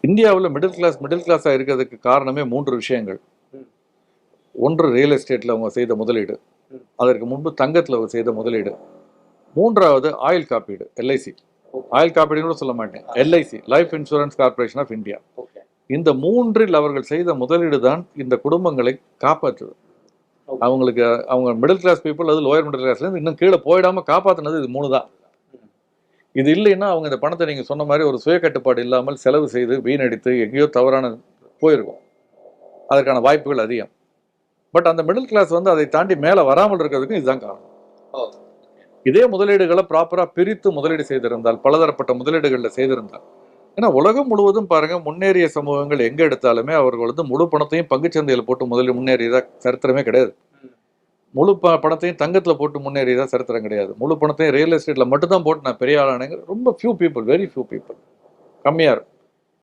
இந்தியாவில் மிடில் கிளாஸாக இருக்கிறதுக்கு காரணமே 3 விஷயங்கள். ஒன்று ரியல் எஸ்டேட்டில் அவங்க செய்த முதலீடு, அதற்கு முன்பு தங்கத்தில் அவர் செய்த முதலீடு, 3வது ஆயில் காப்பீடு, எல்ஐசி. ஆயில் காப்பீடுன்னு கூட சொல்ல மாட்டேன், LIC, life insurance corporation of India. இந்த 3இல் அவர்கள் செய்த முதலீடு தான் இந்த குடும்பங்களை காப்பாற்றுது. அவங்களுக்கு அவங்க மிடில் கிளாஸ் பீப்புள், அது லோயர் மிடில் கிளாஸ்லேருந்து இன்னும் கீழே போயிடாமல் காப்பாற்றினது இது 3 தான். இது இல்லைன்னா அவங்க இந்த பணத்தை நீங்கள் சொன்ன மாதிரி ஒரு சுய கட்டுப்பாடு இல்லாமல் செலவு செய்து வீணடித்து எங்கேயோ தவறான போயிருக்கும். அதற்கான வாய்ப்புகள் அதிகம். பட் அந்த மிடில் கிளாஸ் வந்து அதை தாண்டி மேலே வராமல் இருக்கிறதுக்கும் இதுதான் காரணம். இதே முதலீடுகளை ப்ராப்பராக பிரித்து முதலீடு செய்திருந்தால், பலதரப்பட்ட முதலீடுகளில் செய்திருந்தால், ஏன்னா உலகம் முழுவதும் பாருங்க, முன்னேறிய சமூகங்கள் எங்க எடுத்தாலுமே அவர்கள் வந்து முழு பணத்தையும் பங்குச்சந்தையில் போட்டு முதலில் முன்னேறியதா சரித்திரமே கிடையாது. முழு பணத்தையும் தங்கத்தில் போட்டு முன்னேறியதா சரித்திரம் கிடையாது. முழு பணத்தையும் ரியல் எஸ்டேட்ல மட்டும்தான் போட்டு நான் பெரிய ஆளானேங்க ரொம்ப few people, very few people, கம்மியாக இருக்கும்.